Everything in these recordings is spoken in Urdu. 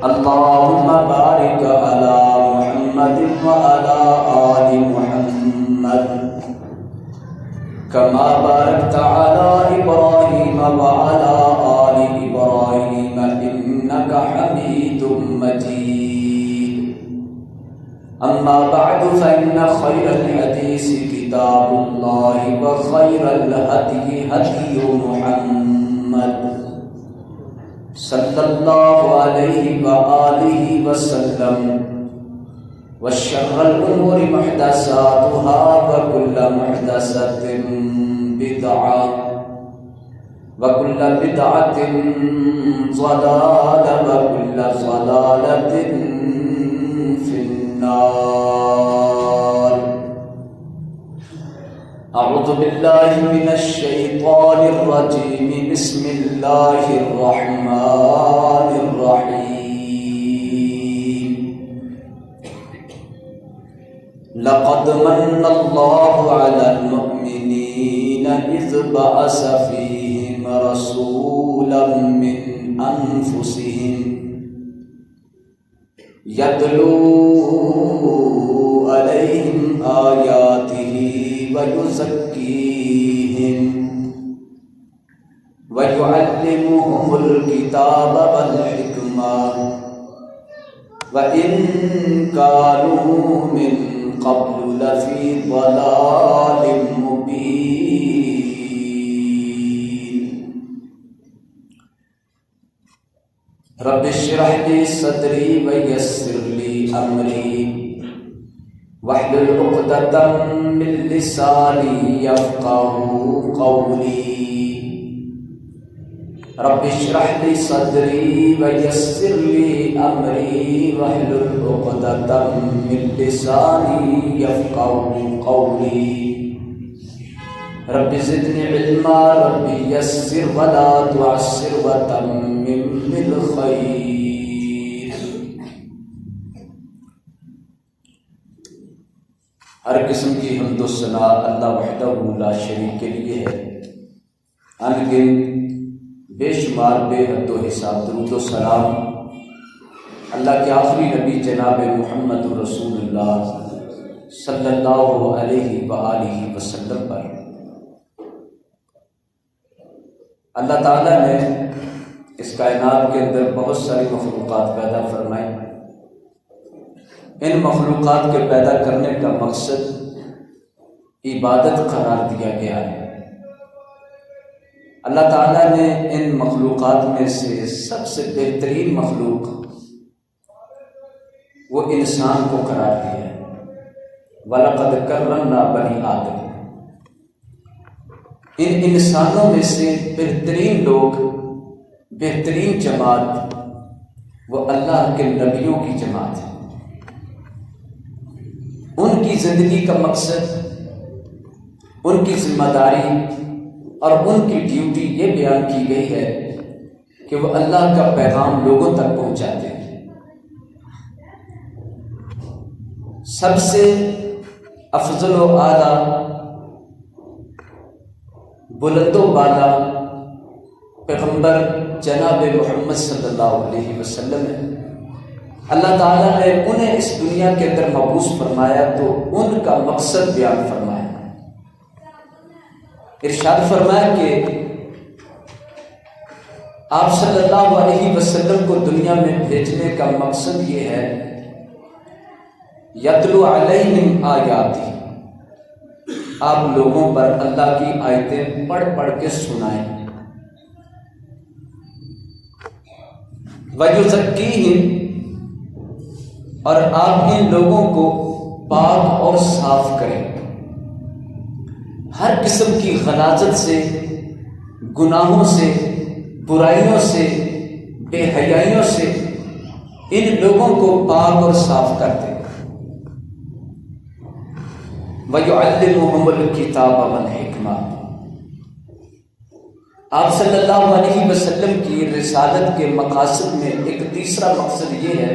اللهم بارك على محمد وعلى آل محمد كما باركت على إبراهيم وعلى آل إبراهيم إنك حميد مجيد. أما بعد فإن خير الحديث كتاب الله وخير الهدي هدي محمد صلى الله عليه وآله وسلم وشر الأمور محدثاتها وكل محدثة بدعة وكل بدعة ضلالة وكل ضلالة في النار. أعوذ بالله من الشيطان الرجيم. بسم الله الرحمن الرحيم. لقد من الله على المؤمنين إذ بعث فيهم رسولا من أنفسهم يتلو عليهم آياته ويزكيهم ويعلمهم الكتاب والحكمة وإن كانوا من قبل لفي ضلال مبين. رب اشرح لي صدري ويسر لي أمري واحلل عقدة من لساني يفقهوا قولي. رب اشرح لي صدري ويسر لي أمري واحلل عقدة من لساني يفقهوا قولي. رب زدني علما رب يسر ولا تعسر وتمم بالخير. ہر قسم کی حمد و ثنا اللہ وحدہ لا شریک کے لیے ہے. ان گن بے شمار بے حد و حساب درود و سلام اللہ کے آخری نبی جناب محمد رسول اللہ صلی اللہ علیہ وآلہ وسلم پر. اللہ تعالیٰ نے اس کائنات کے اندر بہت ساری مخلوقات پیدا فرمائیں. ان مخلوقات کے پیدا کرنے کا مقصد عبادت قرار دیا گیا ہے. اللہ تعالیٰ نے ان مخلوقات میں سے سب سے بہترین مخلوق وہ انسان کو قرار دیا ہے. وَلَقَدْ كَرَّمْنَا بَنِي آدَمَ. ان انسانوں میں سے بہترین لوگ، بہترین جماعت وہ اللہ کے نبیوں کی جماعت ہے. ان کی زندگی کا مقصد، ان کی ذمہ داری اور ان کی ڈیوٹی یہ بیان کی گئی ہے کہ وہ اللہ کا پیغام لوگوں تک پہنچاتے ہیں. سب سے افضل و اعلیٰ، بلند و بالا پیغمبر جناب محمد صلی اللہ علیہ وسلم ہے. اللہ تعالیٰ نے انہیں اس دنیا کے اندر مبعوث فرمایا تو ان کا مقصد بیان فرمایا. ارشاد فرمایا کہ آپ صلی اللہ علیہ وسلم کو دنیا میں بھیجنے کا مقصد یہ ہے یتلو علیہم آیاتی، آپ لوگوں پر اللہ کی آیتیں پڑھ پڑھ کے سنائیں. وَيُزَكِّيهِمْ، اور آپ ان لوگوں کو پاک اور صاف کریں ہر قسم کی غلاظت سے، گناہوں سے، برائیوں سے، بے حیائیوں سے ان لوگوں کو پاک اور صاف کر دیں. وَيُعَلِّمُهُمُ الْكِتَابَ وَالْحِكْمَةَ، آپ صلی اللہ علیہ وسلم کی رسالت کے مقاصد میں ایک تیسرا مقصد یہ ہے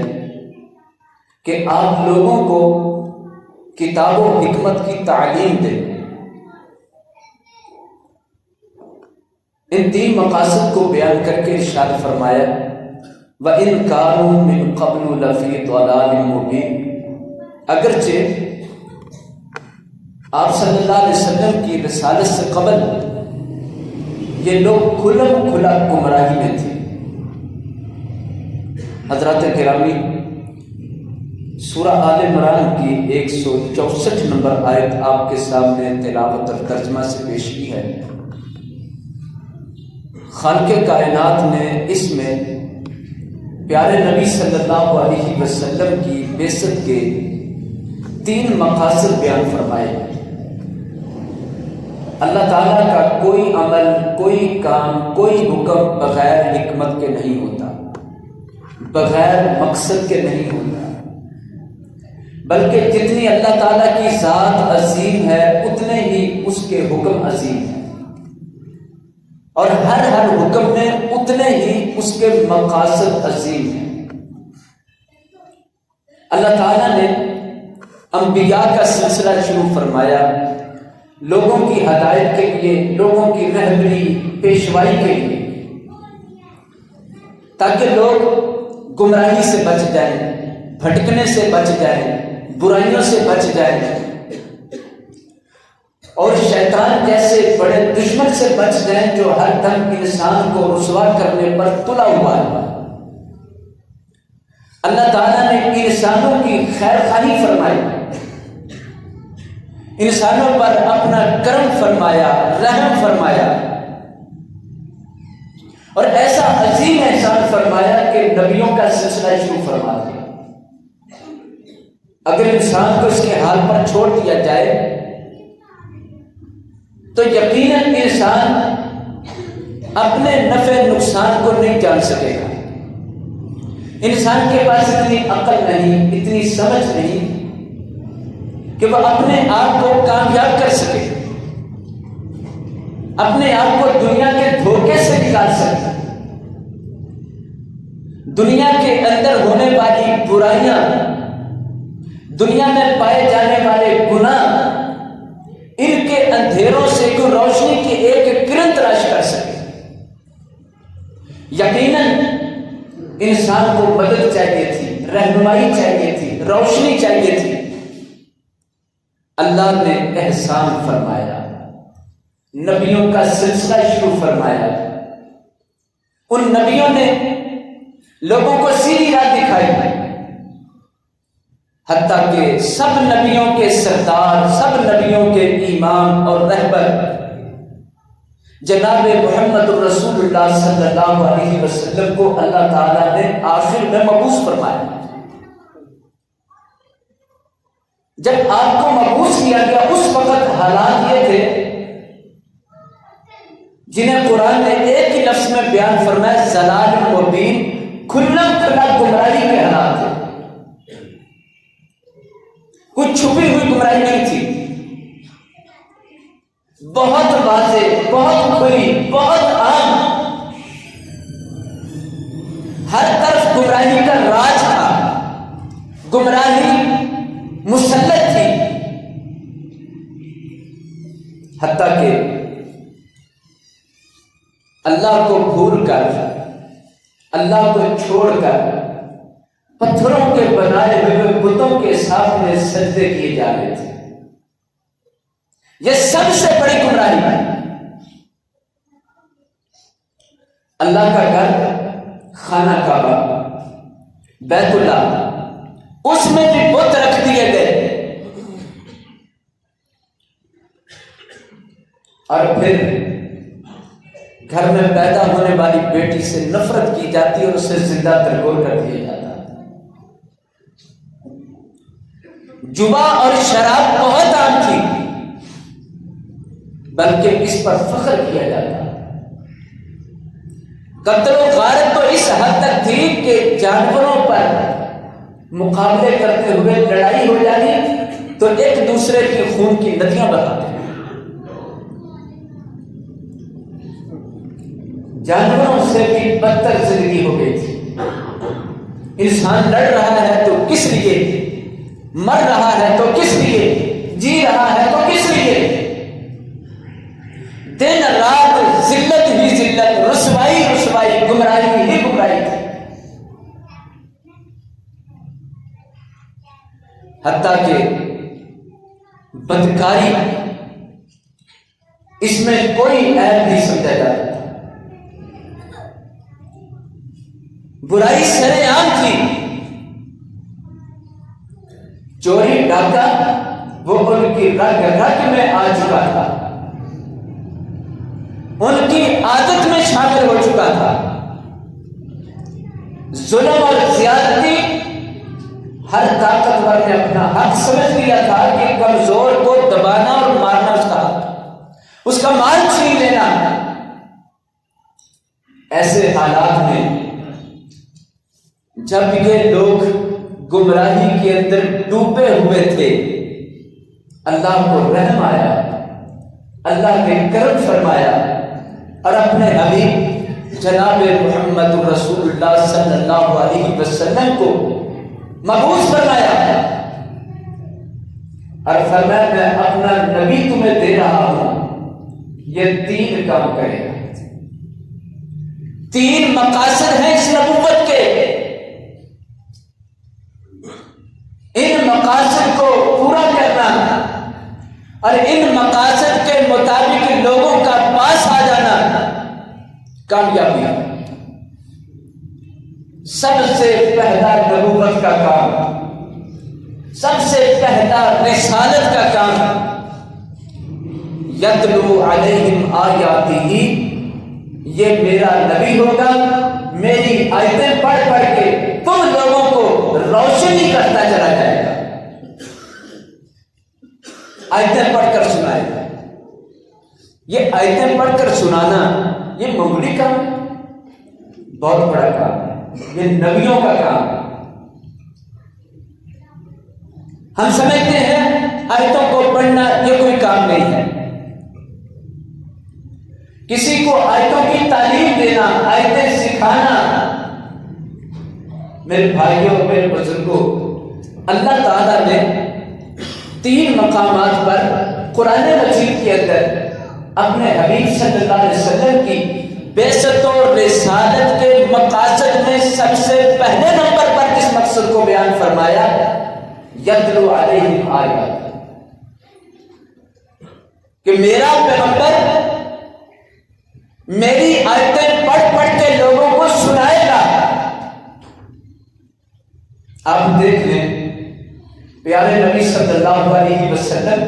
کہ آپ لوگوں کو کتاب و حکمت کی تعلیم دیں. ان تین مقاصد کو بیان کر کے ارشاد فرمایا وَإِن كَانُوا مِن قَبْلُ لَفِي ضَلَالٍ مُبِينٍ، اگرچہ آپ صلی اللہ علیہ وسلم کی رسالت سے قبل یہ لوگ کھلم کھلا گمراہی میں تھے۔ حضرات گرامی، سورہ آل عمران کی 164 نمبر آیت آپ کے سامنے تلاوت اور ترجمہ سے پیش کی ہے۔ خالق کائنات نے اس میں پیارے نبی صلی اللہ علیہ وسلم کی بعثت کے 3 مقاصد بیان فرمائے۔ اللہ تعالیٰ کا کوئی عمل، کوئی کام، کوئی حکم بغیر حکمت کے نہیں ہوتا، بغیر مقصد کے نہیں ہوتا، بلکہ جتنی اللہ تعالیٰ کی ذات عظیم ہے اتنے ہی اس کے حکم عظیم ہیں، اور ہر حکم میں اتنے ہی اس کے مقاصد عظیم ہیں۔ اللہ تعالیٰ نے انبیاء کا سلسلہ شروع فرمایا لوگوں کی ہدایت کے لیے، لوگوں کی رہبری پیشوائی کے لیے، تاکہ لوگ گمراہی سے بچ جائیں، بھٹکنے سے بچ جائیں، برائیوں سے بچ جائیں، اور شیطان جیسے بڑے دشمن سے بچ جائیں جو ہر دم انسان کو رسوا کرنے پر تلا ہوا ہے۔ اللہ تعالیٰ نے انسانوں کی خیر خواہی فرمائی، انسانوں پر اپنا کرم فرمایا، رحم فرمایا، اور ایسا عظیم احسان فرمایا کہ نبیوں کا سلسلہ شروع فرما دیا۔ اگر انسان کو اس کے حال پر چھوڑ دیا جائے تو یقیناً انسان اپنے نفع نقصان کو نہیں جان سکے گا۔ انسان کے پاس اتنی عقل نہیں، اتنی سمجھ نہیں کہ وہ اپنے آپ کو کامیاب کر سکے، اپنے آپ کو دنیا کے دھوکے سے نکال سکے۔ دنیا کے اندر ہونے والی برائیاں، دنیا میں پائے جانے والے گناہ، ان کے اندھیروں سے کوئی روشنی کی ایک کرن تلاش کر سکے۔ یقیناً انسان کو مدد چاہیے تھی، رہنمائی چاہیے تھی، روشنی چاہیے تھی۔ اللہ نے احسان فرمایا، نبیوں کا سلسلہ شروع فرمایا۔ ان نبیوں نے لوگوں کو سیدھی راہ دکھائی، حتیٰ کہ سب نبیوں کے سردار، سب نبیوں کے امام اور رہبر جناب محمد الرسول اللہ صلی اللہ علیہ وسلم کو اللہ تعالیٰ نے آخر میں مبعوث فرمایا۔ جب آپ کو مبعوث کیا گیا اس وقت حالات یہ تھے جنہیں قرآن نے ایک ہی لفظ میں بیان فرمایا، ضلال مبین، کھلم کھلا گمراہی کے حالات تھے۔ کوئی چھپی ہوئی گمراہی نہیں تھی، بہت واضح، بہت کھلی، بہت عام، ہر طرف گمراہی کا راج تھا، گمراہی مسلط تھی، حتیٰ کہ اللہ کو بھول کر، اللہ کو چھوڑ کر پتھروں کے بنائے ہوئے بتوں کے سامنے سجدے کیے جا رہے تھے۔ یہ سب سے بڑی گمراہی ہے۔ اللہ کا گھر، خانہ کعبہ، بیت اللہ، اس میں بھی بت رکھ دیے گئے، اور پھر گھر میں پیدا ہونے والی بیٹی سے نفرت کی جاتی اور اسے زندہ درگور کر دیا جاتا۔ جوا اور شراب بہت عام تھی، بلکہ اس پر فخر کیا جاتا۔ قتل و غارت تو اس حد تک تھی کہ جانوروں پر مقابلے کرتے ہوئے لڑائی ہو جانی تو ایک دوسرے کے خون کی ندیاں بہاتے، جانوروں سے بھی بدتر زندگی ہو گئی تھی۔ انسان لڑ رہا ہے تو کس لیے، مر رہا ہے تو کس لیے، جی رہا ہے تو کس لیے؟ دن رات ذلت ہی ذلت، رسوائی رسوائی، گمراہی ہی گمراہی تھی۔ حتیٰ کہ بدکاری اس میں کوئی عیب نہیں سمجھا جاتا، برائی سر عام تھی، چوری ڈاکہ وہ ان کی رگ رگ میں آ چکا تھا، ان کی عادت میں شامل ہو چکا تھا۔ ظلم اور زیادتی ہر طاقتور نے اپنا حق سمجھ لیا تھا کہ کمزور کو دبانا اور مارنا اس کا حق، اس کا مال چھین لینا۔ ایسے حالات میں جب یہ لوگ گمراہی کے اندر ڈوبے ہوئے تھے، اللہ کو رحم آیا، اللہ نے کرم فرمایا اور اپنے حبیب جناب محمد رسول اللہ صلی اللہ علیہ وسلم کو مبعوث فرمایا اور فرمایا میں اپنا نبی تمہیں دے رہا ہوں، یہ 3 کام کرے گا۔ 3 مقاصد ہیں اس نبوت کے، ان مقاصد کو پورا کرنا اور ان مقاصد کے مطابق لوگوں کا پاس آ جانا کامیابی۔ سب سے پہلا نبوت کا کام، سب سے پہلا رسالت کا کام، یتلو علیہم آیاتہ، یہ میرا نبی ہوگا، میری آیتیں پڑھ پڑھ کے تم لوگوں کو روشنی کرتا چلا جائے گا، آیتیں پڑھ کر سنائے گا۔ یہ آیتیں پڑھ کر سنانا یہ معمولی کام ہے، بہت بڑا کام ہے، یہ نبیوں کا کام ہے۔ ہم سمجھتے ہیں آیتوں کو پڑھنا یہ کوئی کام نہیں ہے، کسی کو آیتوں کی تعلیم دینا، آیتیں سکھانا۔ میرے بھائیوں، میرے بزرگوں، اللہ تعالیٰ نے 3 مقامات پر قرآن مجید کے اندر اپنے حبیب صلی اللہ علیہ وسلم کی بعثت اور رسالت کے مقاصد میں سب سے پہلے نمبر پر کس مقصد کو بیان فرمایا؟ یتلو علیہم آیات، کہ میرا پیغمبر میری آیتیں پڑھ پڑھ کے لوگوں کو سنائے گا۔ آپ دیکھ لیں پیارے نبی صلی اللہ علیہ وسلم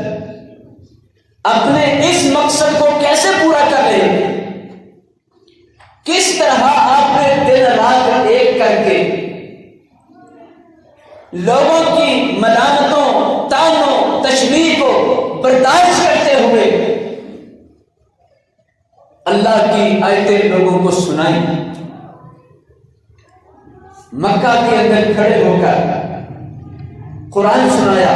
اپنے اس مقصد کو کیسے پورا کر رہے ہیں، کس طرح آپ نے دن رات ایک کر کے لوگوں کی ملامتوں، طعنوں، تشبیہ کو برداشت کرتے ہوئے اللہ کی آیتیں لوگوں کو سنائیں۔ مکہ کے اندر کھڑے ہو کر قرآن سنایا،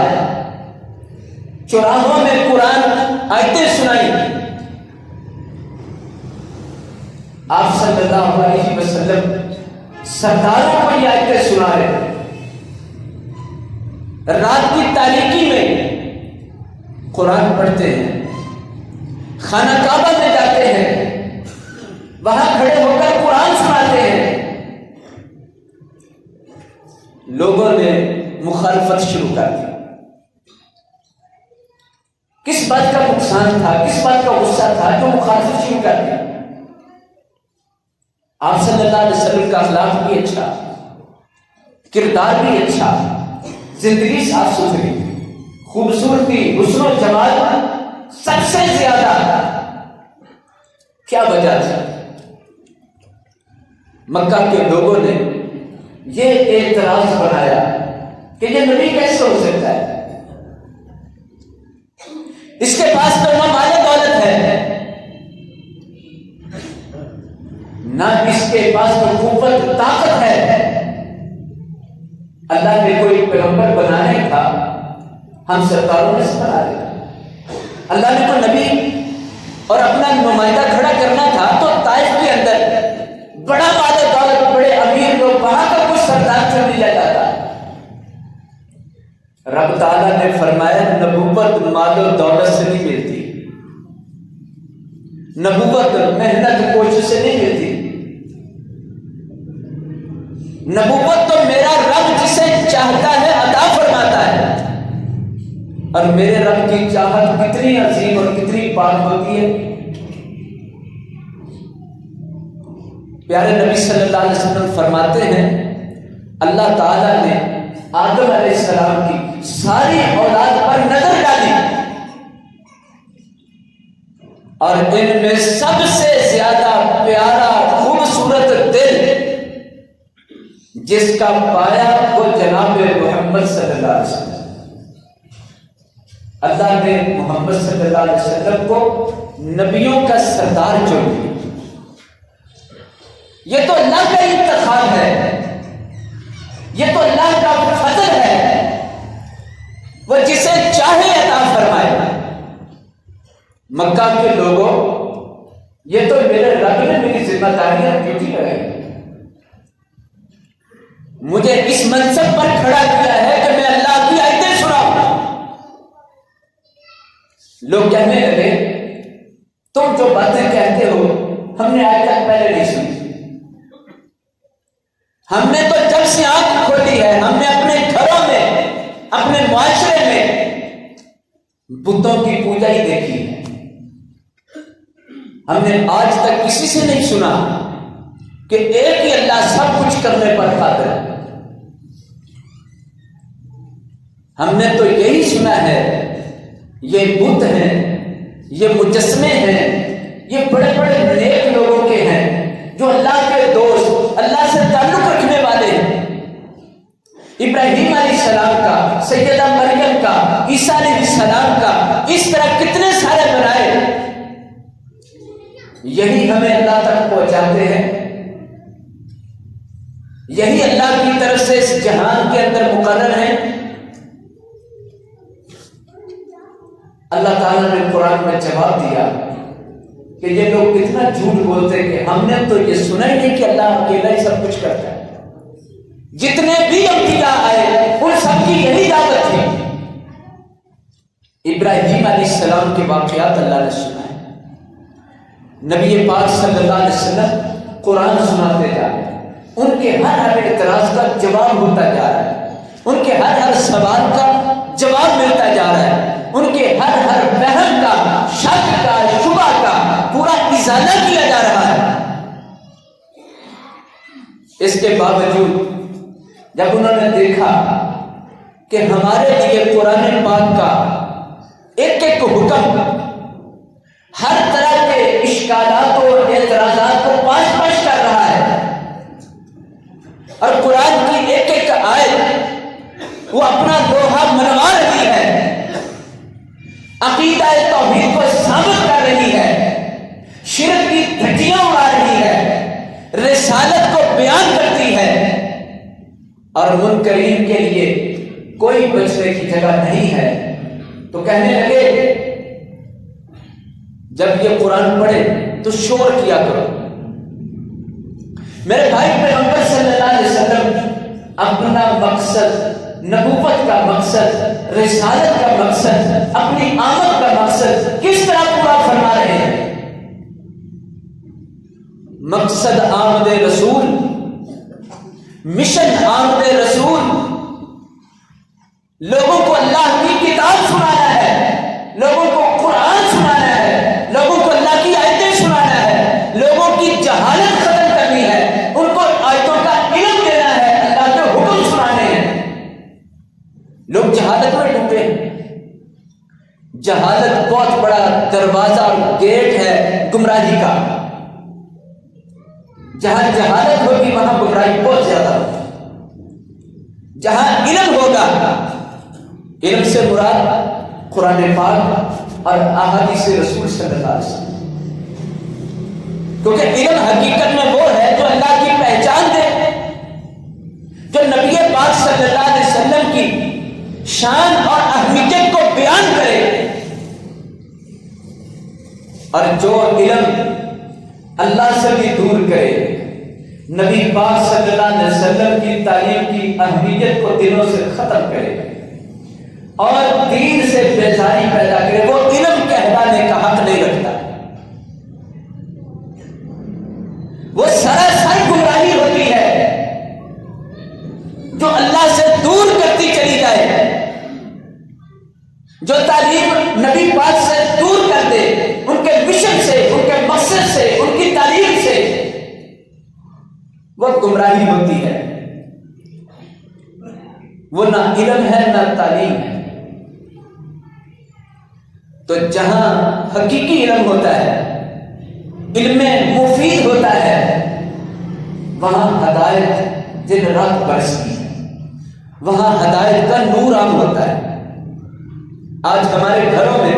چوراہوں میں قرآن آیتیں سنائی۔ آپ صلی اللہ علیہ وسلم سرداروں کو یہ آیتیں سنا رہے، رات کی تاریکی میں قرآن پڑھتے ہیں، خانہ کعبہ میں جاتے ہیں، وہاں کھڑے ہو کر قرآن سناتے ہیں۔ لوگوں نے مخالفت شروع کر دی، کس بات کا نقصان تھا، کس بات کا غصہ تھا جو مخالفت شروع کر دی؟ آپ صلی اللہ علیہ وسلم کا اخلاق بھی اچھا، کردار بھی اچھا، زندگی صاف ستھری، خوبصورتی، حسن و جمال سب سے زیادہ، کیا وجہ تھی؟ مکہ کے لوگوں نے یہ اعتراض بنایا کہ یہ نبی کیسے ہو سکتا ہے، اس کے پاس تو نہ مال دولت ہے، نہ اس کے پاس تو قوت طاقت ہے، اللہ نے کوئی پیغمبر بنانے تھا، ہم سرداروں نے بنا دیا، اللہ نے تو نبی اور اپنا نمائندہ کھڑا کرنا تھا، تو طائف کے اندر بڑا مال دولت، بڑے امیر لوگ، وہاں کا کچھ سردار چن لیا جاتا۔ رب تعالیٰ نے فرمایا نبوت مال و دولت سے نہیں ملتی، نبوت محنت کوشش سے نہیں ملتی، نبوت تو میرا رب جسے چاہتا ہے عطا فرماتا ہے۔ اور میرے رب کی چاہت کتنی عظیم اور کتنی پاک ہوتی ہے. پیارے نبی صلی اللہ علیہ وسلم فرماتے ہیں اللہ تعالیٰ نے آدم علیہ السلام کی ساری اولاد پر نظر ڈالی اور ان میں سب سے زیادہ پیارا خوبصورت دل جس کا پایا وہ جناب محمد صلی اللہ علیہ وسلم. اللہ نے محمد صلی اللہ علیہ وسلم کو نبیوں کا سردار چن لیا. یہ تو اللہ کا انتخاب ہے, یہ تو اللہ کا فضل ہے, وہ جسے چاہے عطا فرمائے. مکہ کے لوگوں, یہ تو میرے رب نے میری ذمہ داریاں ڈیوٹی لگائی, مجھے اس منصب پر کھڑا کیا ہے کہ میں اللہ کی آیتیں سناؤں. لوگ کہنے لگے تم جو باتیں کہتے ہو ہم نے آج تک پہلے نہیں سنی. ہم نے تو جب سے آنکھ کھولی ہے ہم نے اپنے گھروں میں, اپنے معاشرے میں بتوں کی پوجا ہی دیکھی ہے. ہم نے آج تک کسی سے نہیں سنا کہ ایک ہی اللہ سب کچھ کرنے پر قادر ہے. ہم نے تو یہی سنا ہے یہ بت ہیں, یہ مجسمے ہیں, یہ بڑے بڑے نیک لوگوں کے ہیں جو اللہ کے دوست, اللہ سے تعلق رکھنے والے ہیں. ابراہیم علیہ السلام کا, سیدہ مریم کا, عیسیٰ علیہ السلام کا, اس طرح کتنے سارے بنائے, یہی ہمیں اللہ تک پہنچاتے ہیں. یہی اللہ کی طرف سے اس جہان کے اندر مقرر ہیں. اللہ تعالیٰ نے قرآن میں جواب دیا کہ یہ لوگ کتنا جھوٹ بولتے کہ ہم نے تو یہ سنا ہی نہیں کہ اللہ اکیلا ہی سب کچھ کرتا ہے. جتنے بھی انبیاء آئے ان سب کی یہی دعوت تھی. ابراہیم علیہ السلام کے واقعات اللہ نے سنائے. نبی پاک صلی اللہ علیہ وسلم قرآن سناتے جا رہے ہیں, ان کے ہر اعتراض کا جواب ہوتا جا رہا ہے, ان کے ہر سوال کا جواب ملتا جا رہا ہے, ان کے ہر وہم کا, شک کا, شبہ کا پورا ازالہ کیا جا رہا ہے. اس کے باوجود جب انہوں نے دیکھا کہ ہمارے لیے قرآن پاک کا ایک ایک حکم ہر طرح کے اشکالات اور اعتراضات کو پاش کر رہا ہے, اور قرآن کی ایک ایک آیت وہ اپنا لوہا منوا رہی ہے, عقیدہ توحید کو ثابت کر رہی ہے, شرک کی دھجیاں اڑا رہی ہے, رسالت کو بیان کرتی ہے, اور منکرین کے لیے کوئی بچنے کی جگہ نہیں ہے. تو کہنے لگے جب یہ قرآن پڑھے تو شور کیا کرو. میرے بھائی پیغمبر صلی اللہ علیہ وسلم اپنا مقصد, نبوت کا مقصد, رسالت کا مقصد, اپنی آمد کا مقصد کس طرح پورا فرما رہے ہیں. مقصد آمد رسول, مشن آمد رسول, لوگوں کو اللہ کی کتاب سنانا ہے, لوگوں کو قرآن سنانا ہے, لوگوں کو اللہ کی آیتیں سنانا ہے, لوگوں کی جہالت ختم کرنی ہے, ان کو آیتوں کا علم دینا ہے, اللہ کے حکم سنانے ہیں. لوگ جہالت میں ڈوبے ہیں. جہالت بہت بڑا دروازہ اور گیٹ ہے گمراہی کا. جہاں جہالت ہوگی وہاں گمراہی بہت زیادہ ہوگی. جہاں علم ہوگا, علم سے مراد قرآن پاک اور احادیث رسول صلی اللہ علیہ وسلم, کیونکہ علم حقیقت میں وہ ہے جو اللہ کی پہچان دے, جو نبی پاک صلی اللہ علیہ وسلم کی شان اور اہمیت کو بیان کرے, اور جو علم اللہ سے بھی دور کرے, نبی پاک صلی اللہ علیہ وسلم کی تعلیم کی اہمیت کو دلوں سے ختم کرے اور دین سے بیزاری پیدا کرے, وہ علم کہلانے کا حق نہیں رکھتا. وہ سراسر گمراہی ہوتی ہے جو اللہ سے دور کرتی چلی جائے, جو وہ گمراہی ہوتی ہے، وہ نہ علم ہے نہ تعلیم ہے۔ تو جہاں حقیقی علم ہوتا ہے، علم مفید ہوتا ہے، وہاں ہدایت دن رات برستی ہے، وہاں ہدایت کا نور عام ہوتا ہے۔ آج ہمارے گھروں میں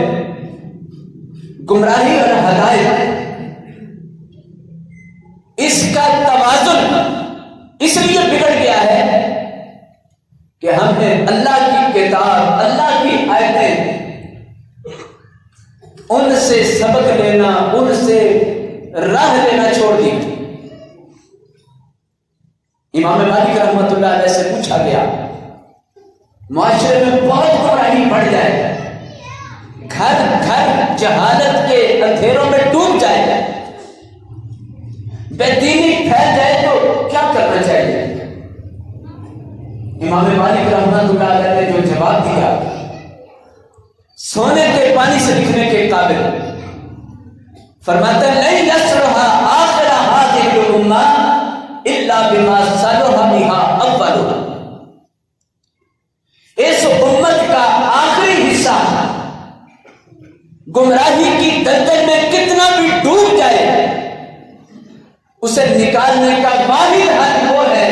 گمراہی اور ہدایت، اس کا توازن اس لیے بگڑ گیا ہے کہ ہم نے اللہ کی کتاب، اللہ کی آیتیں، ان سے سبق لینا، ان سے راہ لینا چھوڑ دی۔ امام مالک رحمۃ اللہ علیہ سے پوچھا گیا، معاشرے میں بہت گمراہی بڑھ جائے، گھر گھر جہالت کے اندھیروں میں ڈوب جائے، بے دینی پھیل جائے تو کیا کرنا چاہیے؟ امام مالک رحمۃ اللہ علیہ نے جو جواب دیا، سونے کے پانی سے لکھنے کے قابل، فرماتا ہے نہیں یصلح آخر هذه الامه الا بما صلح بها اولها۔ اس امت کا آخری حصہ گمراہی کی دلدل میں کتنا بھی ڈوب جائے، اسے نکالنے کا واحد حل وہ ہے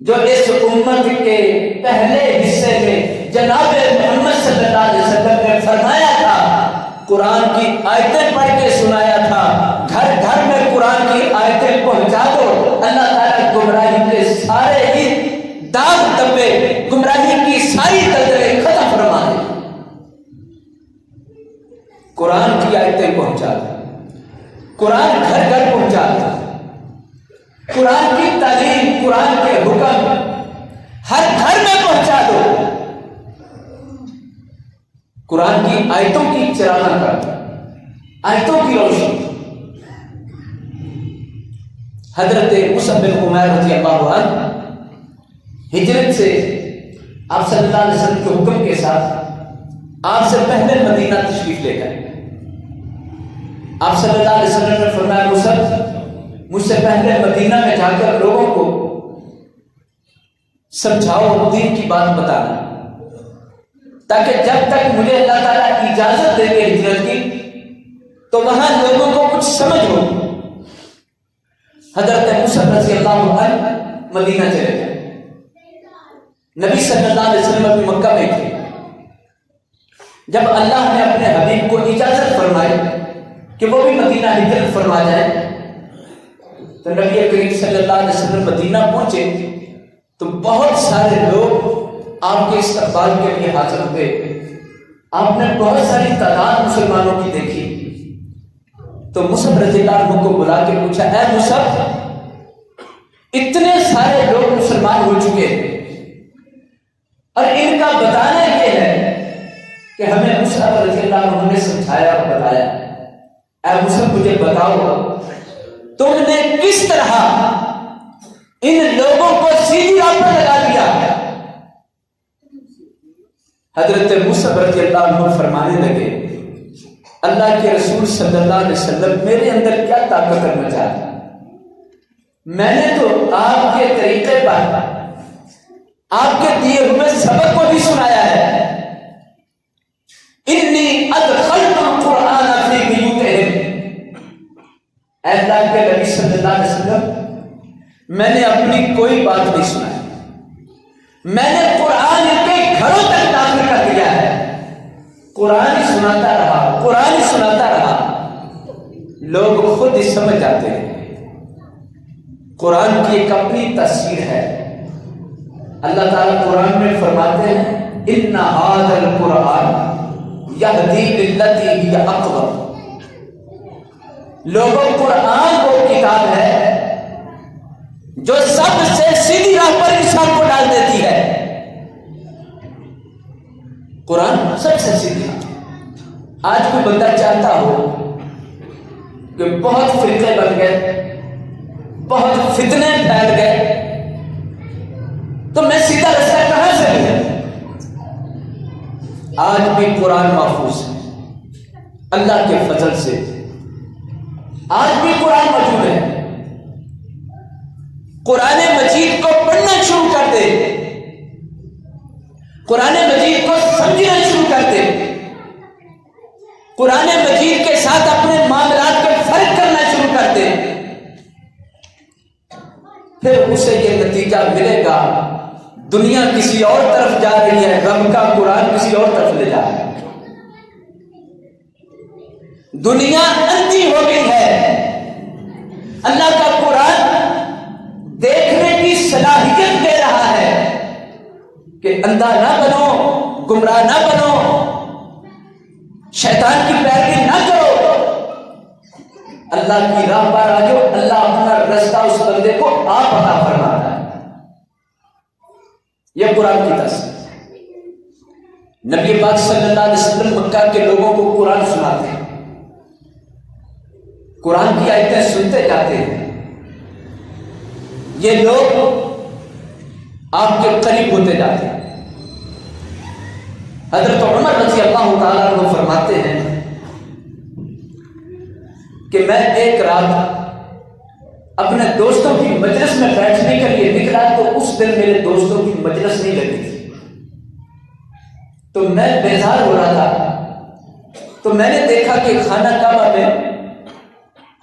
جو اس امت کے پہلے حصے میں جناب محمد صلی اللہ علیہ وسلم نے فرمایا تھا، قرآن کی آیتیں پڑھ کے سنایا تھا۔ گھر گھر میں قرآن کی آیتیں پہنچا دو، اللہ تعالیٰ گمراہی کے سارے ہی داغ دبے، گمراہی کی ساری دلدلیں ختم فرما دے۔ قرآن کی آیتیں پہنچا دو، قرآن گھر گھر پہنچا دو، قرآن کی تعلیم، قرآن کے حکم ہر گھر میں پہنچا دو، قرآن کی آیتوں کی چرانہ کر، آیتوں کی روشنی۔ حضرت مصعب بن عمیر رضی اللہ عنہ ہجرت سے آپ صلی اللہ علیہ وسلم کے حکم کے ساتھ آپ سے پہلے مدینہ تشریف لے گئے۔ آپ صلی اللہ علیہ وسلم نے فرمایا، مصعب مجھ سے پہلے مدینہ میں جا کر لوگوں کو سمجھاؤ، دین کی بات بتانا، تاکہ جب تک مجھے اللہ تعالیٰ اجازت دے گے ہجرت کی تو وہاں لوگوں کو کچھ سمجھ ہو۔ حضرت مصعب رضی اللہ عنہ مدینہ چلے گئے، نبی صلی اللہ علیہ وسلم ابھی مکہ میں تھے۔ جب اللہ نے اپنے حبیب کو اجازت فرمائی کہ وہ بھی مدینہ ہجرت فرما جائے تو نبی کریم صلی اللہ علیہ وسلم مدینہ پہنچے تو بہت سارے لوگ آپ کے استقبال کے لیے حاضر ہوئے۔ آپ نے بہت ساری تعداد مسلمانوں کی دیکھی تو مصعب رضی اللہ عنہ کو بلا کے پوچھا، اے مصعب، اتنے سارے لوگ مسلمان ہو چکے اور ان کا بتانا یہ ہے کہ ہمیں مصعب رضی اللہ عنہ نے سمجھایا اور بتایا، اے مصعب مجھے بتاؤ تم نے کس طرح ان لوگوں کو سیدھی راہ پر لگا دیا؟ حضرت مصعب رضی اللہ عنہ فرمانے لگے، اللہ کے رسول صلی اللہ علیہ وسلم میرے اندر کیا طاقت کرنا چاہتا، میں نے تو آپ کے طریقے پر آپ کے دیے ہوئے سبق کو بھی سنایا ہے۔ انی ادخلت القرآن فی بیوتہم، اے اللہ کے نبی صلی اللہ علیہ وسلم میں نے اپنی کوئی بات نہیں سنائی، میں نے قرآن کے گھروں تک داخل کر دیا ہے، قرآن ہی سناتا رہا، قرآن ہی سناتا رہا، لوگ خود ہی سمجھ جاتے ہیں۔ قرآن کی ایک اپنی تاثیر ہے۔ اللہ تعالیٰ قرآن میں فرماتے ہیں، ان ھذا القرآن یہدی للتی ہی اقوم، لوگوں قرآن وہ کتاب ہے جو سب سے سیدھی راہ پر انسان کو ڈال دیتی ہے۔ قرآن سب سے سیدھی راہ۔ آج کوئی بندہ چاہتا ہو کہ بہت فرقے بن گئے، بہت فتنے پھیل گئے، تو میں سیدھا رستہ کہاں سے لوں؟ آج بھی قرآن محفوظ ہے اللہ کے فضل سے، آج بھی قرآن موجود ہے۔ قرآن مجید کو پڑھنا شروع کر دے، قرآن مجید کو سمجھنا شروع کر دے، قرآن مجید کے ساتھ اپنے معاملات کو فرق کرنا شروع کر دے، پھر اسے یہ نتیجہ ملے گا دنیا کسی اور طرف جا رہی ہے، رب کا قرآن کسی اور طرف لے جا رہا ہے۔ دنیا اندھی ہو گئی ہے، اللہ کا قرآن دیکھنے کی صلاحیت دے رہا ہے کہ اندھا نہ بنو، گمراہ نہ بنو، شیطان کی پیروی نہ کرو، اللہ کی راہ پر آ جاؤ، اللہ اپنا رستہ اس بندے کو آپ عطا فرماتا ہے۔ یہ قرآن کی تصدیق۔ نبی پاک صلی اللہ علیہ وسلم مکہ کے لوگوں کو قرآن سناتے ہیں، قرآن کی آیتیں سنتے جاتے ہیں، یہ لوگ آپ کے قریب ہوتے جاتے ہیں۔ حضرت عمر رضی اللہ تعالیٰ عنہ فرماتے ہیں کہ میں ایک رات اپنے دوستوں کی مجلس میں بیٹھنے کے لیے نکلا تو اس دن میرے دوستوں کی مجلس نہیں لگی تھی، تو میں بیزار ہو رہا تھا، تو میں نے دیکھا کہ خانہ کعبہ میں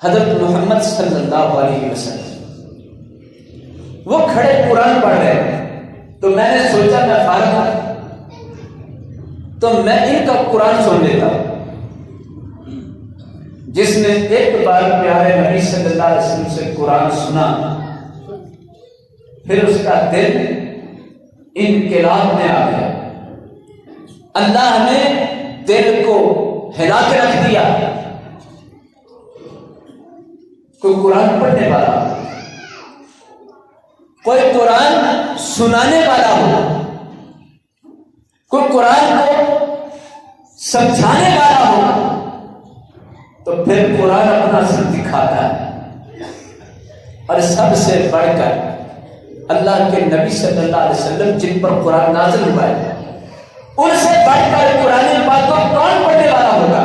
حضرت محمد صلی اللہ علیہ وسلم وہ کھڑے قرآن پڑھ رہے ہیں، تو میں نے سوچا میں فارغ ہوں تو میں ان کا قرآن سن لیتا ہوں۔ جس نے ایک بار پیارے نبی صلی اللہ علیہ وسلم سے قرآن سنا، پھر اس کا دل انقلاب میں آ گیا، اللہ نے دل کو ہلا کے رکھ دیا۔ کوئی قرآن پڑھنے والا، کوئی قرآن سنانے والا ہو، کوئی قرآن کو سمجھانے والا ہو، تو پھر قرآن اپنا سر دکھاتا ہے۔ اور سب سے بڑھ کر اللہ کے نبی صلی اللہ علیہ وسلم جن پر قرآن نازل ہوا ہے، ان سے بڑھ کر قرآن پاک کو کون پڑھنے والا ہوگا؟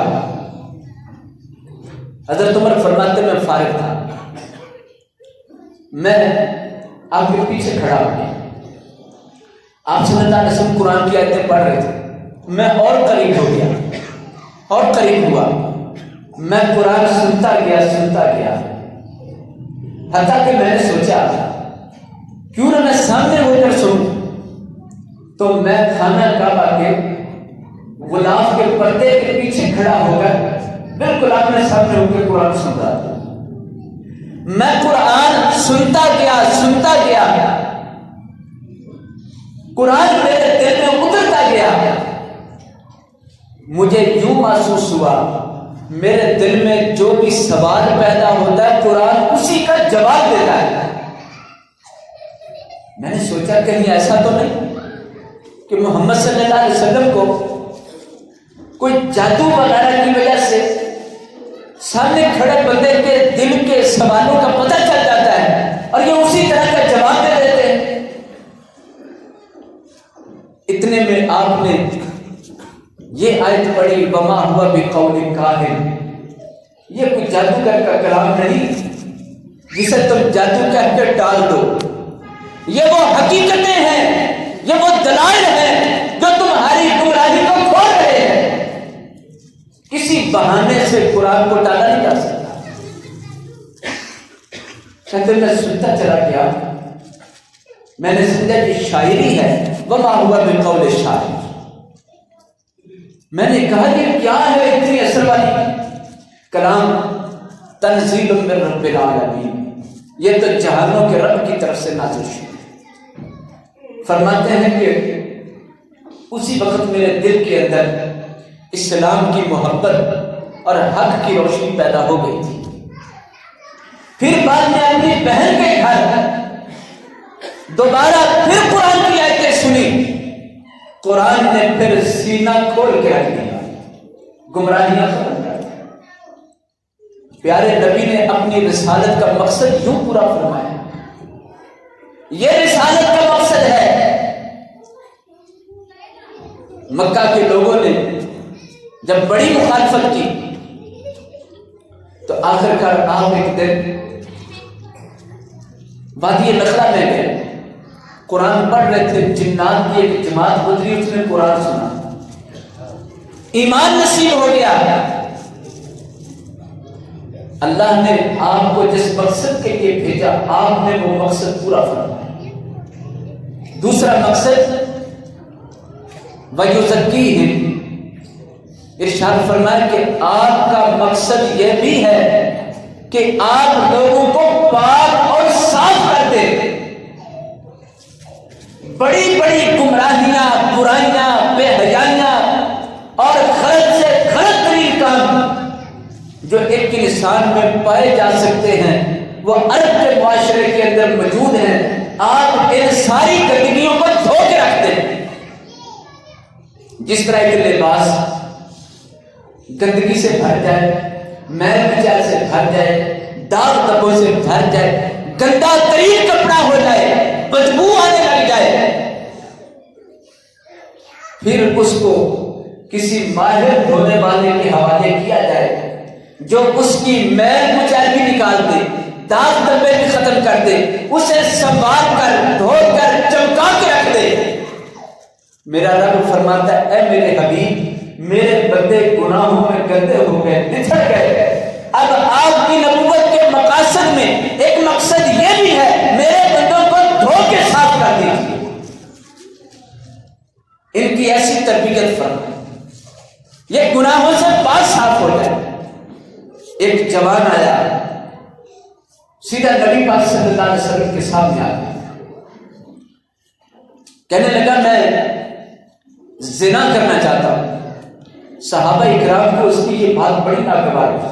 حضرت عمر فرماتے میں فارغ تھا، میں آپ کے پیچھے کھڑا ہو گیا، آپ صلی اللہ علیہ وسلم قرآن کی آیتیں پڑھ رہے تھے، میں اور قریب ہو گیا اور قریب ہوا، میں قرآن سنتا گیا، حتیٰ کہ میں نے سوچا کیوں نہ میں سامنے ہو کر سنوں، تو میں خانہ کعبہ کے غلاف کے پردے کے پیچھے کھڑا ہو کر بالکل آپ نے سامنے ہو کے قرآن سن رہا تھا۔ میں قرآن سنتا گیا، قرآن میرے دل میں اترتا گیا، مجھے یوں محسوس ہوا میرے دل میں جو بھی سوال پیدا ہوتا ہے قرآن اسی کا جواب دیتا ہے۔ میں نے سوچا کہیں ایسا تو نہیں کہ محمد صلی اللہ علیہ وسلم کو کوئی جادو وغیرہ کی وجہ سے سامنے کھڑے بندے کے دل کے سوالوں کا پتہ چل جاتا ہے اور یہ اسی طرح کا جواب دے دیتے ہیں۔ اتنے میں آپ نے یہ آیت پڑھی، وما ہوا بقول کاہن، یہ کوئی جادوگر کا کلام نہیں جسے تم جادو کہہ کے ٹال دو، یہ وہ حقیقتیں ہیں، یہ وہ دلائل ہیں جو تمہاری گمراہی کو کھول رہے ہیں۔ کسی بہانے سے قرآن کو ٹالا نہیں جا سکتا۔ کہتے میں سنتا چلا گیا، میں نے سمجھا کہ شاعری ہے، وما ہوا بقول شاعر۔ میں نے کہا یہ کیا ہے اتنی اثر والی کلام؟ تنزیل من رب العالمین، یہ تو جہانوں کے رب کی طرف سے نازل ہے۔ فرماتے ہیں کہ اسی وقت میرے دل کے اندر اسلام کی محبت اور حق کی روشنی پیدا ہو گئی تھی۔ پھر بعد میں اپنی بہن کے گھر دوبارہ پھر قرآن کی آیتیں سنی، قرآن نے پھر سینہ کھول کے رکھ دیا، گمراہیاں ختم کر دی۔ پیارے نبی نے اپنی رسالت کا مقصد یوں پورا فرمایا، یہ رسالت کا مقصد ہے۔ مکہ کے لوگوں نے جب بڑی مخالفت کی تو آخر کار آپ ایک دن وادی نخلا میں گئے، قرآن پڑھ رہے تھے، جنات کی ایک جماعت گزری، اس نے قرآن سنا، ایمان نصیب ہو گیا۔ اللہ نے آپ کو جس مقصد کے لیے بھیجا، آپ نے وہ مقصد پورا فرمایا۔ دوسرا مقصد وَيُزَكِّيهِمْ، ارشاد فرمایا کہ آپ کا مقصد یہ بھی ہے کہ آپ لوگوں کو پاک اور صاف کر دیں۔ بڑی بڑی گمراہیاں، برائیاں، بے حیائیاں اور غلط سے غلط ترین کام جو ایک انسان میں پائے جا سکتے ہیں وہ عرب کے معاشرے کے اندر موجود ہیں، آپ ان ساری گندگیوں کو دھو کے رکھ دیں۔ جس طرح ایک لباس گندگی سے بھر جائے، میل کچیل سے بھر جائے، داغ دبوں سے بھر جائے، گندا ترین کپڑا ہو جائے، بدبو آنے لگ جائے، پھر اس کو کسی ماہر دھونے والے کے حوالے کیا جائے جو اس کی میل کچیل بھی نکال دے، داغ دبے بھی ختم کر دے، اسے سنوار کر دھو کر چمکا کے رکھ دے۔ میرا رب فرماتا ہے اے میرے حبیب، میرے بندے گناہوں میں گندے ہو گئے، بچھڑ گئے، اب آپ کی نبوت کے مقاصد میں ایک مقصد یہ بھی ہے میرے بندوں کو دھو کے صاف کر دیجیے۔ ان کی ایسی تربیت فرمائے یہ گناہوں سے پاک صاف ہو جائے۔ ایک جوان آیا، سیدھا نبی پاک صلی اللہ علیہ وسلم کے سامنے آ گیا، کہنے لگا میں زنا کرنا چاہتا ہوں۔ صحابہ اکرام کو اس کی یہ بات بڑی ناگوار تھی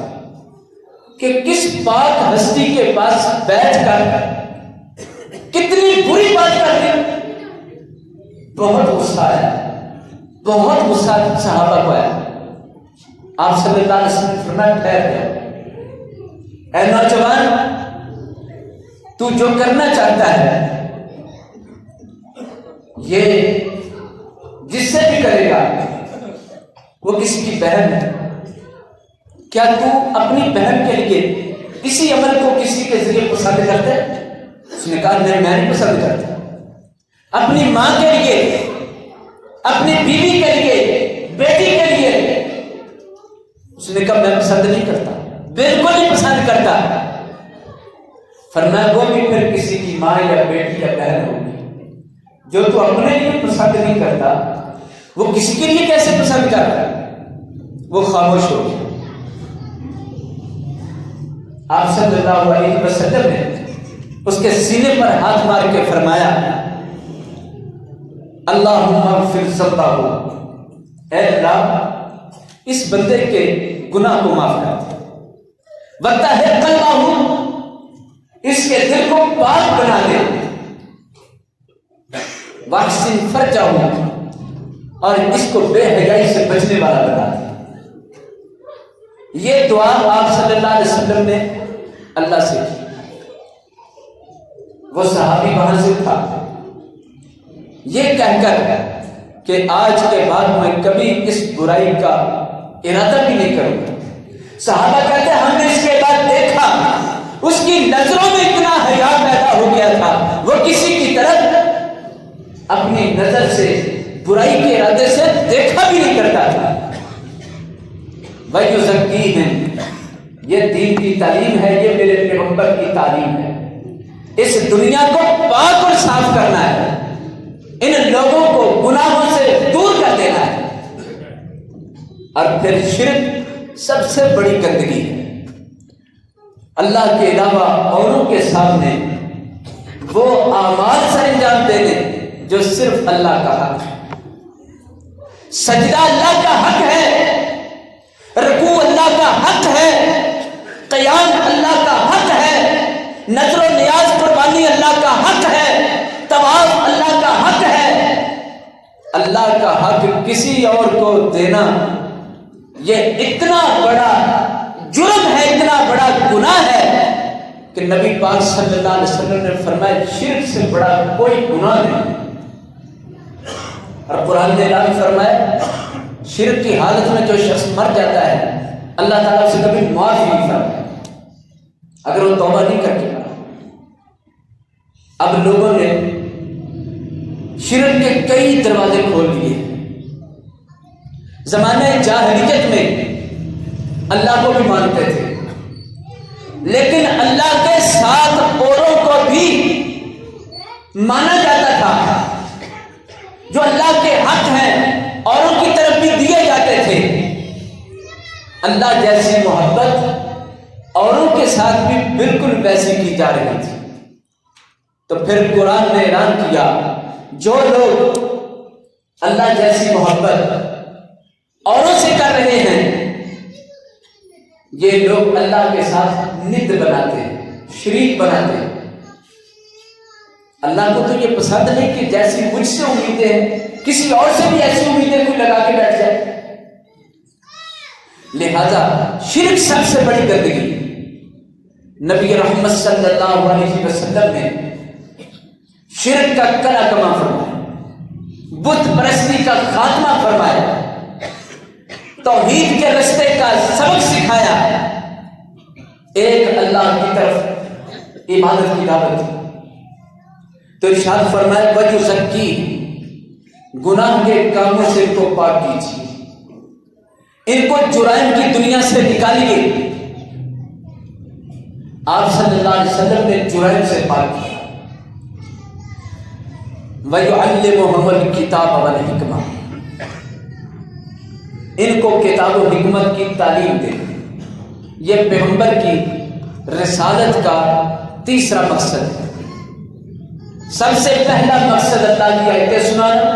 کہ کس پاک ہستی کے پاس بیٹھ کر کتنی بری بات کر دی۔ بہت غصہ آیا، بہت غصہ صحابہ کو آیا۔ آپ صلی اللہ علیہ وسلم فرمایا ٹھہر جاؤ، اے نوجوان، تو جو کرنا چاہتا ہے یہ جس سے بھی کرے گا وہ کسی کی بہن ہے، کیا تو اپنی بہن کے لیے کسی عمل کو کسی کے ذریعے پسند کرتا ہے؟ اس نے کہا نہیں، میں نہیں پسند کرتا۔ اپنی ماں کے لیے، اپنی بیوی کے لیے، بیٹی کے لیے؟ اس نے کہا میں پسند نہیں کرتا، بالکل نہیں پسند کرتا۔ فرمایا وہ بھی پھر کسی کی ماں یا بیٹی یا بہن ہوگی، جو تو اپنے لیے پسند نہیں کرتا وہ کسی کے لیے کیسے پسند کرتا ہے؟ وہ خاموش ہو گیا۔ آپ صلی اللہ علیہ وسلم نے اس کے سینے پر ہاتھ مار کے فرمایا اللہم اغفر ذنبہ، اے اللہ اس بندے کے گناہ کو معاف کر دے، وطہر قلبہ، اس کے دل کو پاک بنا دے، واحسن فرجہ، اور اس کو بے حیائی سے بچنے والا بنا دے۔ یہ دعا آپ صلی اللہ علیہ وسلم نے اللہ سے کی۔ وہ صحابی وہاں سے تھا، یہ کہہ کر کہ آج کے بعد میں کبھی اس برائی کا ارادہ بھی نہیں کروں گا۔ صحابہ کہتے ہیں ہم نے اس کے بعد دیکھا اس کی نظروں میں اتنا حیا پیدا ہو گیا تھا، وہ کسی کی طرف اپنی نظر سے برائی کے ارادے سے دیکھا بھی نہیں کرتا تھا۔ وَيُزَكِّيهِمْ، یہ دین کی تعلیم ہے، یہ میرے پیغمبر کی تعلیم ہے۔ اس دنیا کو پاک اور صاف کرنا ہے، ان لوگوں کو گناہوں سے دور کر دینا ہے۔ اور پھر شرک سب سے بڑی گندگی ہے، اللہ کے علاوہ اوروں کے سامنے وہ اعمال سر انجام دینے جو صرف اللہ کا حق ہے۔ سجدہ اللہ کا حق ہے، رکوع اللہ کا حق ہے، قیام اللہ کا حق ہے، نذر و نیاز قربانی اللہ کا حق ہے، طواف اللہ کا حق ہے۔ اللہ کا حق کسی اور کو دینا یہ اتنا بڑا جرم ہے، اتنا بڑا گناہ ہے کہ نبی پاک صلی اللہ علیہ وسلم نے فرمایا شرک سے بڑا کوئی گناہ نہیں۔ اور قرآن نے اعلان فرمایا شرک کی حالت میں جو شخص مر جاتا ہے اللہ تعالیٰ سے کبھی معاف نہیں فرماتا اگر وہ توبہ نہیں کر کے۔ اب لوگوں نے شرک کے کئی دروازے کھول دیے۔ زمانہ جاہلیت میں اللہ کو بھی مانتے تھے، لیکن اللہ کے ساتھ اوروں کو بھی مانا جاتا تھا جو اللہ کے حق ہیں، اوروں کی طرف بھی دیے جاتے تھے۔ اللہ جیسی محبت اوروں کے ساتھ بھی بالکل ویسی کی جا رہی تھی۔ تو پھر قرآن نے اعلان کیا جو لوگ اللہ جیسی محبت اوروں سے کر رہے ہیں، یہ لوگ اللہ کے ساتھ ند بناتے ہیں، شریک بناتے ہیں۔ اللہ کو تو یہ پسند نہیں کہ جیسی مجھ سے امیدیں ہیں کسی اور سے بھی ایسی امیدیں کوئی لگا کے بیٹھ جائے۔ لہذا شرک سب سے بڑی گندگی۔ نبی رحمت صلی اللہ علیہ وسلم نے شرک کا کلا کما فرمایا، بت پرستی کا خاتمہ فرمایا، توحید کے رستے کا سبق سکھایا، ایک اللہ کی طرف عبادت کی دعوت دی۔ تو ارشاد فرمایا وَيُزَكِّي، گناہ کے کاموں سے ان کو پاک کیجیے، ان کو جرائم کی دنیا سے نکالیے۔ آپ صلی اللہ علیہ وسلم نے جرائم سے پاک کیا۔ وَيُعَلِّمُهُمُ الْكِتَابَ وَالْحِكْمَةَ، ان کو کتاب و حکمت کی تعلیم دے۔ یہ پیغمبر کی رسالت کا تیسرا مقصد ہے۔ سب سے پہلا مقصد اللہ کی آیتیں سنانا،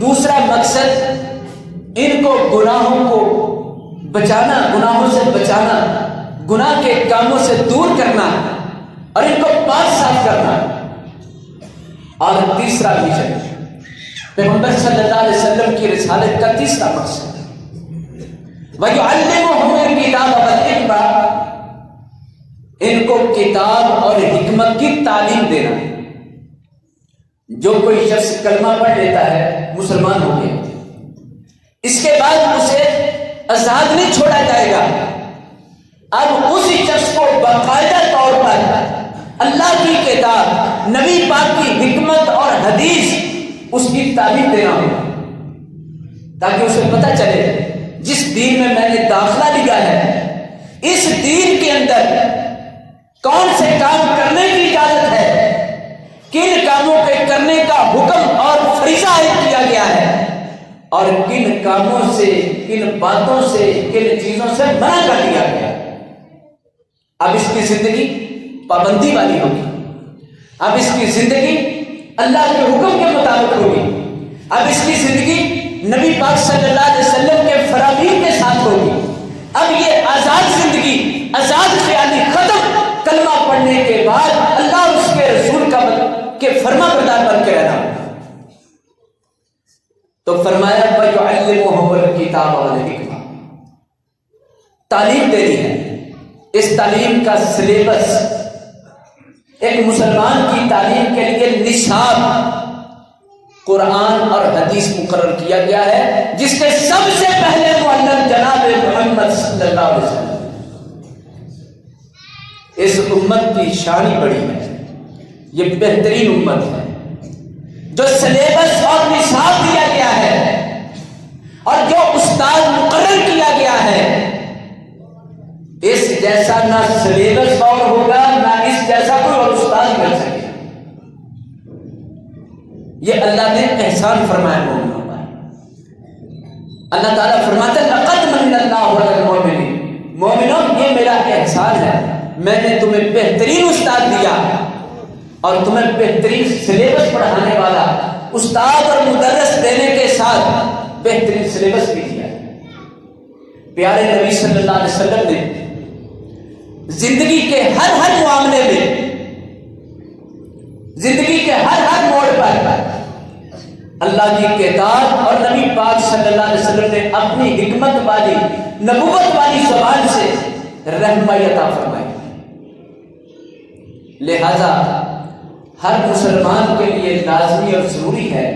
دوسرا مقصد ان کو گناہوں کو بچانا، گناہوں سے بچانا، گناہ کے کاموں سے دور کرنا اور ان کو پاک صاف کرنا، اور تیسرا مشن پیغمبر صلی اللہ علیہ وسلم کی رسالت کا تیسرا مقصد وَيُعَلِّمُهُمُ الْكِتَابَ وَالْحِكْمَةَ، ان کو کتاب اور حکمت کی تعلیم دینا۔ جو کوئی شخص کلمہ پڑھ لیتا ہے مسلمان ہو گیا، اس کے بعد اسے آزاد نہیں چھوڑا جائے گا۔ اب اسی شخص کو باقاعدہ طور پر اللہ کی کتاب، نبی پاک کی حکمت اور حدیث اس کی تعلیم دینا ہوگا، تاکہ اسے پتہ چلے جس دین میں نے داخلہ لیا ہے، اس دین کے اندر کون سے کام کرنے کی اجازت ہے، کن کاموں کے کرنے کا حکم اور فریضہ عائد کیا گیا ہے، اور کن کاموں سے، کن باتوں سے، کن چیزوں سے منع کر دیا گیا ہے۔ اب اس کی زندگی پابندی والی ہوگی، اب اس کی زندگی اللہ کے حکم کے مطابق ہوگی، اب اس کی زندگی نبی پاک صلی اللہ علیہ وسلم کے فرامین کے ساتھ ہوگی۔ اب یہ آزاد زندگی، آزاد خیالی ختم۔ کلمہ پڑھنے کے بعد اللہ اور اس کے رسول کے فرما بردار بن کے رہنا۔ تو فرمایا وَيُعَلِّمُهُمُ الْكِتَابَ وَالْحِكْمَةَ، تعلیم دینی ہے۔ اس تعلیم کا سلیبس، ایک مسلمان کی تعلیم کے لیے نصاب قرآن اور حدیث مقرر کیا گیا ہے، جس کے سب سے پہلے معلم جناب محمد صلی اللہ علیہ وسلم۔ اس امت کی شان ہی بڑی ہے، یہ بہترین امت ہے جو سلیبس اور نصاب دیا گیا ہے اور جو استاد مقرر کیا گیا ہے، اس جیسا نہ سلیبس اور ہوگا، نہ اس جیسا کوئی اور استاد مل سکے۔ یہ اللہ نے احسان فرمایا مومنوں پر۔ اللہ تعالیٰ فرماتا ہے لَقَدْ مَنَّ اللَّهُ عَلَى الْمُؤْمِنِينَ، مومنوں یہ میرا احسان ہے، میں نے تمہیں بہترین استاد دیا اور تمہیں بہترین سلیبس پڑھانے والا استاد اور مدرس دینے کے ساتھ بہترین سلیبس بھی دیا۔ پیارے نبی صلی اللہ علیہ وسلم نے زندگی کے ہر معاملے میں، زندگی کے ہر موڑ پر اللہ کی کتاب اور نبی پاک صلی اللہ علیہ وسلم نے اپنی حکمت والی، نبوت والی زبان سے رہنمائی عطا فرمائی۔ لہذا ہر مسلمان کے لیے لازمی اور ضروری ہے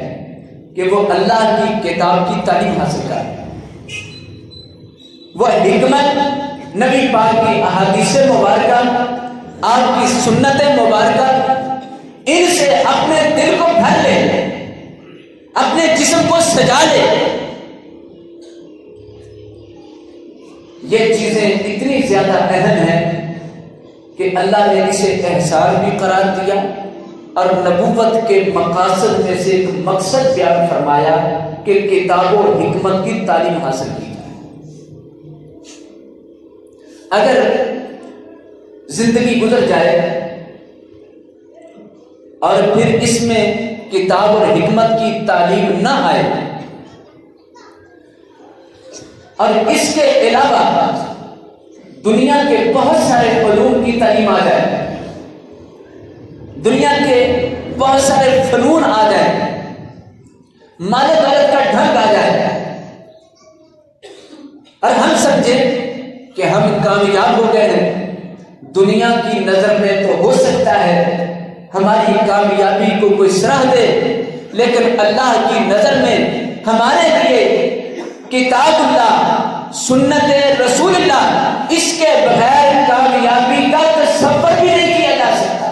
کہ وہ اللہ کی کتاب کی تعلیم حاصل کرے، وہ حکمت، نبی پاک کی احادیث مبارکہ، آپ کی سنت مبارکہ، ان سے اپنے دل کو بھر لے، اپنے جسم کو سجا لے۔ یہ چیزیں اتنی زیادہ اہم ہیں کہ اللہ نے اسے احسان بھی قرار دیا اور نبوت کے مقاصد میں سے ایک مقصد بیان فرمایا کہ کتاب و حکمت کی تعلیم حاصل کی جائے۔ اگر زندگی گزر جائے اور پھر اس میں کتاب اور حکمت کی تعلیم نہ آئے اور اس کے علاوہ دنیا کے بہت سارے علوم کی تعلیم آ جائے، دنیا کے بہت سارے فنون آ جائے، مال و دولت کا ڈھنگ آ جائے اور ہم سمجھیں کہ ہم کامیاب ہو گئے ہیں، دنیا کی نظر میں تو ہو سکتا ہے ہماری کامیابی کو کوئی سراہ دے، لیکن اللہ کی نظر میں ہمارے لیے کتاب اللہ، سنت رسول اللہ، اس کے بغیر کامیابی کا تصور بھی نہیں کیا جا سکتا۔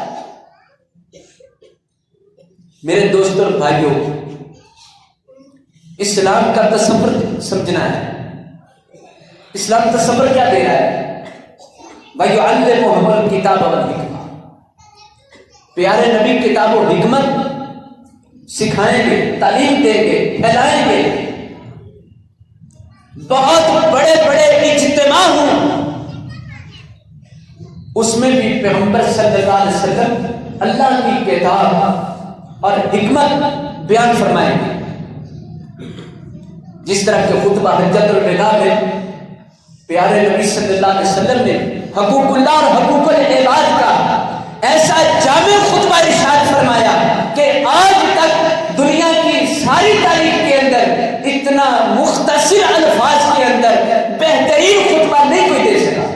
میرے دوستوں اور بھائیوں، اسلام کا تصور سمجھنا ہے۔ اسلام تصور کیا دے رہا ہے؟ وَيُعَلِّمُهُمُ الْكِتَابَ وَالْحِکْمَةَ، پیارے نبی کتاب و حکمت سکھائیں گے، تعلیم دیں گے، پھیلائیں گے۔ بہت بڑے بڑے اجتماع ہوں، اس میں بھی پیغمبر صلی اللہ علیہ وسلم اللہ کی کتاب اور حکمت بیان فرمائیں گے۔ جس طرح کے خطبہ حجت الوداع میں پیارے نبی صلی اللہ علیہ وسلم نے حقوق اللہ اور حقوق العباد کا ایسا جامع خطبہ ارشاد فرمایا کہ آج تک دنیا کی ساری تاریخ کے اندر اتنا مختصر الفاظ کے اندر بہترین خطبہ نہیں کوئی دے سکا۔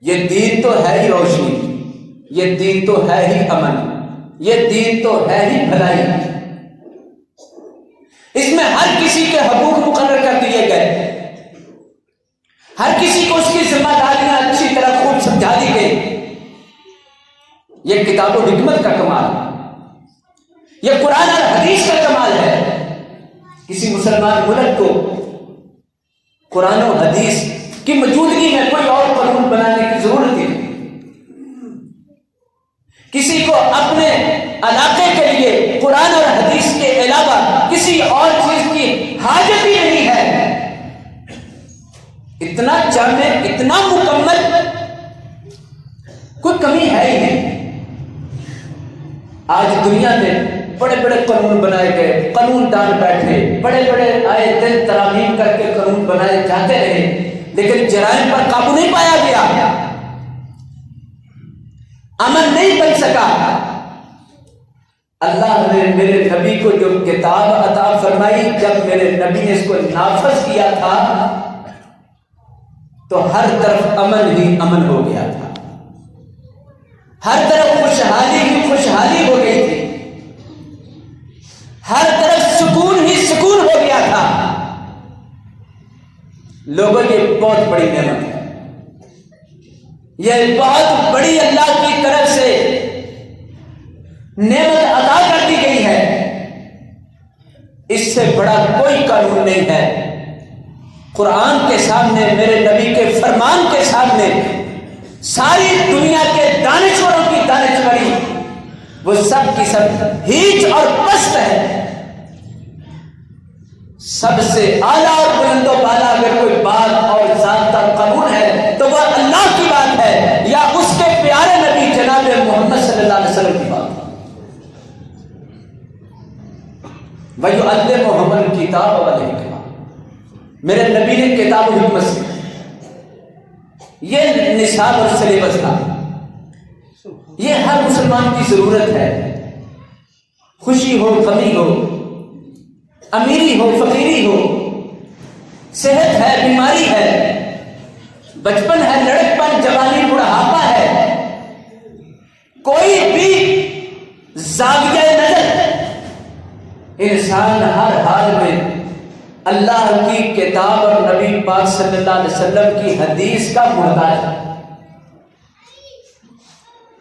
یہ دین تو ہے ہی روشنی، یہ دین تو ہے ہی امن، یہ دین تو ہے ہی بھلائی۔ اس میں ہر کسی کے حقوق مقرر کر دیے گئے، ہر کسی کو اس کی ذمہ داریاں اچھی طرح خوب سمجھا دی گئی۔ یہ کتاب و حکمت کا کمال، یہ قرآن اور حدیث کا کمال ہے۔ کسی مسلمان ملک کو قرآن و حدیث کی موجودگی میں کوئی اور قانون بنانے کی ضرورت نہیں۔ کسی کو اپنے علاقے کے لیے قرآن اور حدیث کے علاوہ کسی اور چیز کی حاجت ہی نہیں ہے۔ اتنا جامع، اتنا مکمل، کوئی کمی ہے ہی نہیں۔ آج دنیا میں بڑے بڑے قانون بنائے گئے، قانون دان بیٹھے، بڑے بڑے آئے دن ترامیم کر کے قانون بنائے جاتے رہے، لیکن جرائم پر قابو نہیں پایا گیا، امن نہیں بن سکا۔ اللہ نے میرے نبی کو جو کتاب عطا فرمائی، جب میرے نبی نے اس کو نافذ کیا تھا تو ہر طرف امن ہی امن ہو گیا تھا، ہر طرف خوشحالی ہی خوشحالی ہو گئی تھی، ہر طرف سکون ہی سکون ہو گیا تھا۔ لوگوں یہ بہت بڑی نعمت ہے، یہ بہت بڑی اللہ کی طرف سے نعمت عطا کر دی گئی ہے۔ اس سے بڑا کوئی قانون نہیں ہے۔ قرآن کے سامنے، میرے نبی کے فرمان کے سامنے ساری دنیا کے دانشوروں کی دانشوری وہ سب کی سب ہیچ اور پست ہے۔ سب سے اعلیٰ اور بلند و بالا اگر کوئی بات اور ضابطہ قانون ہے تو وہ اللہ کی بات ہے یا اس کے پیارے نبی جناب محمد صلی اللہ علیہ وسلم کی بات ہے۔ وَيُعَلِّمُهُمُ الْكِتَابَ وَالْحِکْمَةَ، میرے نبی نے کتاب و حکمت سے، یہ نصاب اور سلیبس تھا، یہ ہر مسلمان کی ضرورت ہے۔ خوشی ہو، غمی ہو، امیری ہو، فقیری ہو، صحت ہے، بیماری ہے، بچپن ہے، لڑکپن، جوانی، بڑھاپا ہے، کوئی بھی زاویہ نظر، انسان ہر حال میں اللہ کی کتاب اور نبی پاک صلی اللہ علیہ وسلم کی حدیث کا محتاج ہے۔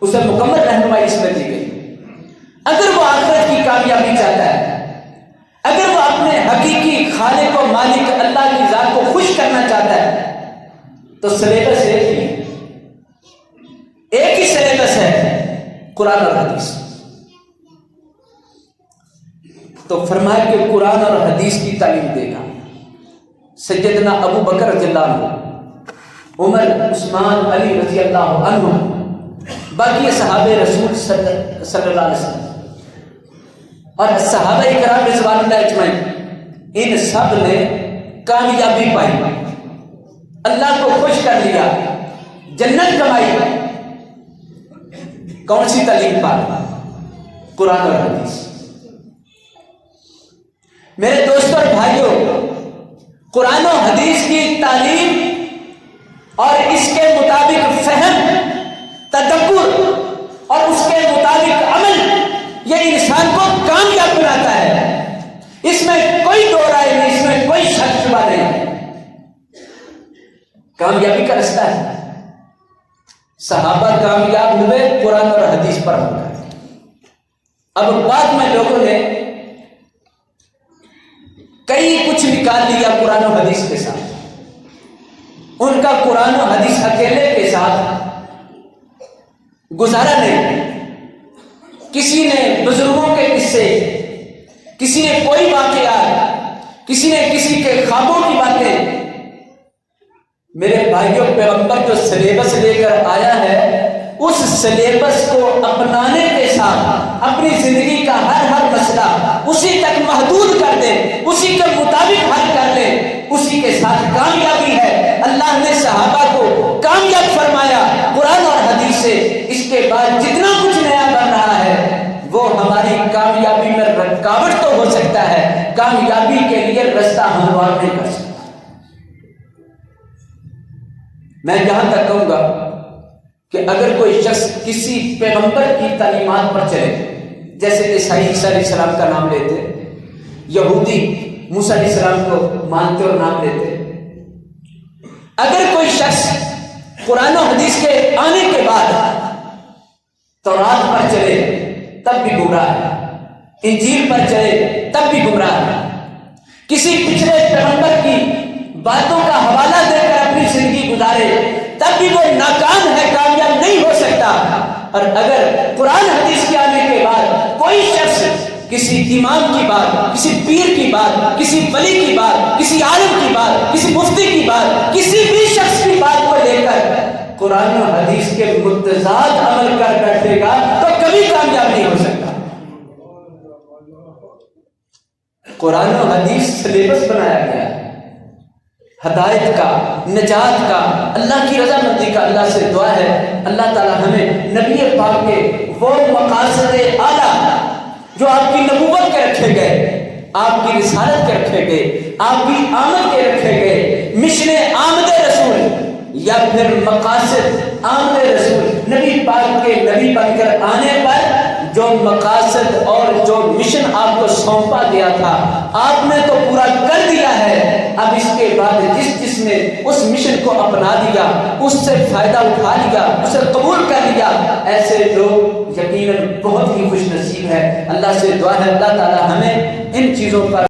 اسے مکمل رہنمائی اس میں دی گئی۔ اگر وہ آخرت کی کامیابی چاہتا ہے، اگر وہ اپنے حقیقی خالق و مالک اللہ کی ذات کو خوش کرنا چاہتا ہے، تو سلیبس ایک ہی سلیبس ہے، قرآن اور حدیث۔ تو فرمایا کہ قرآن اور حدیث کی تعلیم دے گا۔ سیدنا ابو بکر رضی اللہ عنہ، عمر، عثمان، علی رضی اللہ عنہ، باقی صحابہ رسول صلی اللہ علیہ وسلم اور صحابہ کرام رضوان اللہ اجمعین، ان سب نے کامیابی پائی، اللہ کو خوش کر لیا، جنت کمائی۔ کون سی تعلیم پائی؟ قرآن اور حدیث۔ میرے دوستوں اور بھائیوں، قرآن و حدیث کی تعلیم اور اس کے مطابق فہم، تدبر اور اس کے مطابق عمل، یہ انسان کو کامیاب بناتا ہے۔ اس میں کوئی دو رائے نہیں، اس میں کوئی شک شبہ نہیں، کامیابی کا رستہ ہے۔ صحابہ کامیاب ہوئے قرآن اور حدیث پر ہو کر۔ اب بعد میں لوگوں نے کئی کچھ نکال لیا قرآن و حدیث کے ساتھ، ان کا قرآن و حدیث اکیلے کے ساتھ گزارا نہیں۔ کسی نے بزرگوں کے قصے، کسی نے کوئی واقعات، کسی نے کسی کے خوابوں کی باتیں۔ میرے بھائیوں، پیغمبر جو سلیبس لے کر آیا ہے، اس سلیبس کو اپنانے کے ساتھ اپنی زندگی کا ہر مسئلہ اسی تک محدود کر دے، اسی کے مطابق حل کر لے، اسی کے ساتھ کامیابی ہے۔ اللہ نے صحابہ کو کامیاب فرمایا قرآن اور حدیث سے۔ اس کے بعد جتنا کچھ نیا بن رہا ہے وہ ہماری کامیابی میں رکاوٹ تو ہو سکتا ہے، کامیابی کے لیے رستہ ہموار نہیں کر سکتا۔ میں یہاں تک کہوں گا کہ اگر کوئی شخص کسی پیغمبر کی تعلیمات پر چلے، جیسے عیسائی عیسیٰ علیہ السلام کا نام لیتے، یہودی موسیٰ علیہ السلام کو مانتے اور نام لیتے، اگر کوئی شخص قرآن و حدیث کے آنے کے بعد تورات پر چلے تب بھی گمراہ ہے، انجیل پر چلے تب بھی گمراہ ہے، کسی پچھلے پیغمبر کی باتوں کا حوالہ دے کر اپنی زندگی گزارے تب بھی وہ ناکام ہے، کامیاب نہیں ہو سکتا۔ اور اگر قرآن حدیث کے آنے کے بعد کوئی شخص کسی امام کی بات، کسی پیر کی بات، کسی ولی کی بات، کسی عالم کی بات، کسی مفتی کی بات، کسی بھی شخص کی بات کو لے کر قرآن و حدیث کے متضاد عمل کر بیٹھے گا تو کبھی کامیاب نہیں ہو سکتا۔ قرآن و حدیث سلیبس بنایا گیا ہے، ہدایت کا، نجات کا، اللہ کی رضامندی کا۔ اللہ سے دعا ہے اللہ تعالی ہمیں نبی پاک کے وہ مقاصد اعلیٰ جو آپ کی نبوت کے رکھے گئے، آپ کی رسالت کے رکھے گئے، آپ کی آمد کے رکھے گئے، مشن آمد رسول یا پھر مقاصد آمد رسول، نبی پاک کے نبی بن کر آنے پر جو مقاصد اور جو مشن آپ کو سونپا گیا تھا آپ نے تو پورا کر دیا ہے۔ اب اس کے بعد جس نے اس مشن کو اپنا دیا، اس سے فائدہ اٹھا لیا، اسے قبول کر لیا، ایسے لوگ یقیناً بہت ہی خوش نصیب ہے۔ اللہ سے دعا ہے اللہ تعالی ہمیں ان چیزوں پر